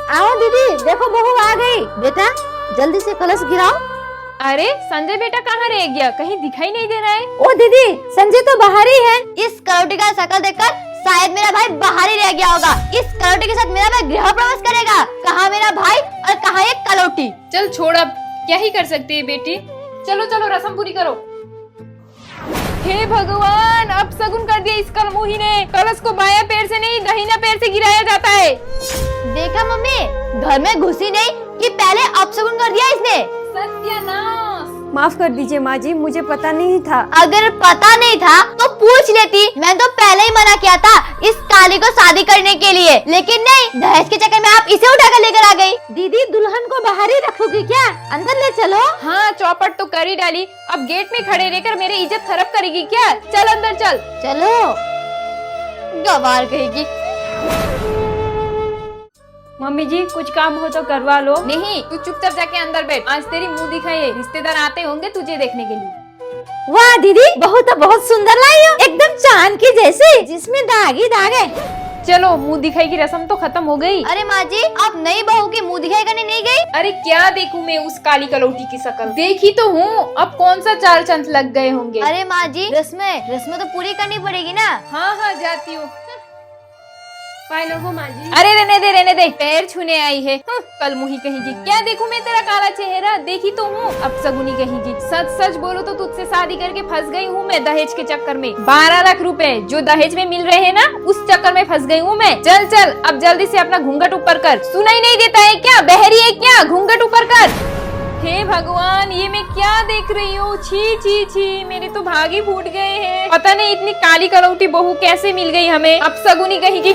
आओ दीदी, देखो बहू आ गई। बेटा जल्दी से कलश गिराओ। अरे संजय बेटा कहाँ रह गया, कहीं दिखाई नहीं दे रहा है। ओ दीदी, संजय तो बाहर ही है। इस करोटी का शकल देखकर शायद मेरा भाई बाहर ही रह गया होगा। इस करोटी के साथ मेरा भाई गृह प्रवेश करेगा। कहाँ मेरा भाई और कहाँ ये कलोटी। चल छोड़, अब क्या ही कर सकते हैं बेटी। चलो चलो रस्म पूरी करो। हे भगवान, अब सगुन कर दिया इस कलमुही ने। कलश को बाया पैर से नहीं दाहिना पैर से गिराया जाता है। देखा मम्मी, घर में घुसी नहीं कि पहले अपशगुन कर दिया इसने। सत्यानाश। माफ कर दीजिए माँ जी, मुझे पता नहीं था। अगर पता नहीं था तो पूछ लेती। मैं तो पहले ही मना किया था इस काली को शादी करने के लिए, लेकिन नहीं, दहेज के चक्कर में आप इसे उठाकर लेकर आ गई। दीदी दुल्हन को बाहर ही रखोगी क्या? अंदर ले चलो। हाँ, चौपट तो कर ही डाली, अब गेट में खड़े रहकर मेरी इज्जत खराब करेगी क्या? चल अंदर चल। चलो। गवार कहेगी। मम्मी जी कुछ काम हो तो करवा लो। नहीं, तू चुपचाप जाके अंदर बैठ। आज तेरी मुंह दिखाई है, रिश्तेदार आते होंगे तुझे देखने के लिए। वाह दीदी, बहू तो बहुत सुंदर लाई हो, एकदम चांद की जैसी, जिसमें दाग ही दाग है। चलो, मुंह दिखाई की रस्म तो खत्म हो गई। अरे माँ जी, आप नई बहू की मुँह दिखाई करने नहीं गई? अरे क्या देखूं मैं उस काली कलौटी की शक्ल। देखी तो हूँ, अब कौन सा चाल चंद लग गए होंगे। अरे माँ जी, रस्में तो पूरी करनी पड़ेगी ना। हाँ हाँ, जाती हूँ। पाए लोगो माँ जी। अरे रहने दे, पैर छूने आई है। कल मुही कहेगी, क्या देखूं मैं तेरा काला चेहरा। देखी तो हूँ, अब सगुनी कहेगी। सच सच बोलो तो तुझसे शादी करके फंस गई हूँ मैं दहेज के चक्कर में। 12 लाख रुपए जो दहेज में मिल रहे हैं ना, उस चक्कर में फंस गई हूँ मैं। चल चल, अब जल्दी से अपना घूंघट ऊपर कर। सुनाई नहीं देता है क्या? बहरी है क्या? घूंघट ऊपर कर। हे भगवान, ये मैं क्या देख रही हूँ? छी छी छी, मेरे तो भाग ही फूट गए हैं। पता नहीं इतनी काली कलौटी बहू कैसे मिल गई हमें। अब सगुनी कहेगी।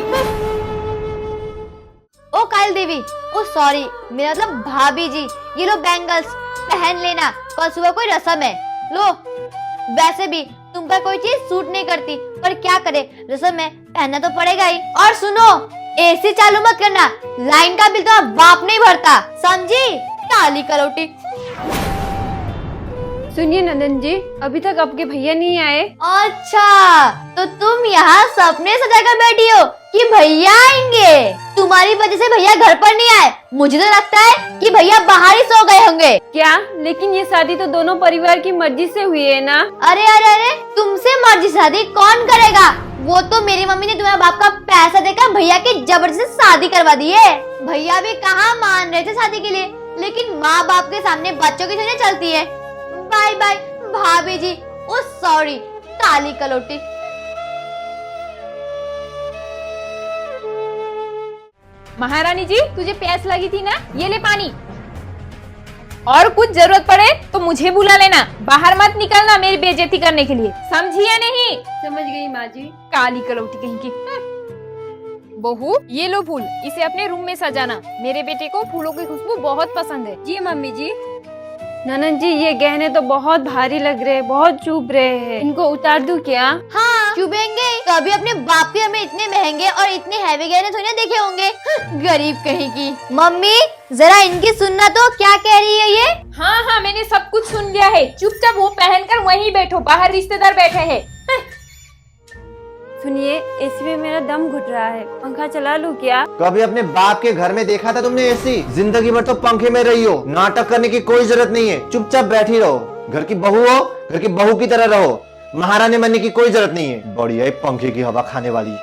ओ काल देवी, ओ सॉरी, मेरा मतलब भाभी जी, ये लो बैंगल्स पहन लेना, कल सुबह कोई रस्म है। लो, वैसे भी तुम पर कोई चीज सूट नहीं करती, पर क्या करे, रस्म में पहनना तो पड़ेगा ही। और सुनो, एसी चालू मत करना, लाइन का बिल तो अब बाप नहीं भरता, समझी? काली कलौटी। सुनिए नंदन जी, अभी तक आपके भैया नहीं आए। अच्छा, तो तुम यहाँ सपने सजाकर बैठी हो कि भैया आएंगे। तुम्हारी वजह से भैया घर पर नहीं आए। मुझे तो लगता है कि भैया बाहर ही सो गए होंगे। क्या? लेकिन ये शादी तो दोनों परिवार की मर्जी से हुई है ना। अरे अरे अरे, तुमसे मर्जी शादी कौन करेगा? वो तो मेरी मम्मी ने तुम्हारे बाप का पैसा देकर भैया की जबरदस्ती शादी करवा दी है। भैया भी कहाँ मान रहे थे शादी के लिए, लेकिन माँ बाप के सामने बच्चों की सोच चलती है। बाय बाय भाभी जी, ओ सॉरी काली कलौटी। महारानी जी, तुझे प्यास लगी थी ना, ये ले पानी। और कुछ जरूरत पड़े तो मुझे बुला लेना, बाहर मत निकलना मेरी बेइज्जती करने के लिए, समझी या नहीं? समझ गई माँ जी। काली कलौटी कहीं की। बहू, ये लो फूल, इसे अपने रूम में सजाना। मेरे बेटे को फूलों की खुशबू बहुत पसंद है। जी मम्मी जी। ननद जी, ये गहने तो बहुत भारी लग रहे हैं, बहुत चुभ रहे हैं, इनको उतार दूं क्या? हाँ, चुभेंगे। कभी अपने बाप के हमें इतने महंगे और इतने हैवी गहने थोड़ी ना देखे होंगे। गरीब कहेगी। मम्मी, जरा इनकी सुनना तो, क्या कह रही है ये? हाँ हाँ, मैंने सब कुछ सुन लिया है। चुपचाप वो पहनकर वहीं बैठो, बाहर रिश्तेदार बैठे हैं। सुनिए, एसी में मेरा दम घुट रहा है, पंखा चला लूं क्या? कभी अपने बाप के घर में देखा था तुमने एसी? जिंदगी भर तो पंखे में रही हो, नाटक करने की कोई जरूरत नहीं है। चुपचाप बैठी रहो, घर की बहू हो, घर की बहू की तरह रहो, महारानी बनने की कोई जरूरत नहीं है। बढ़िया पंखे की हवा खाने वाली।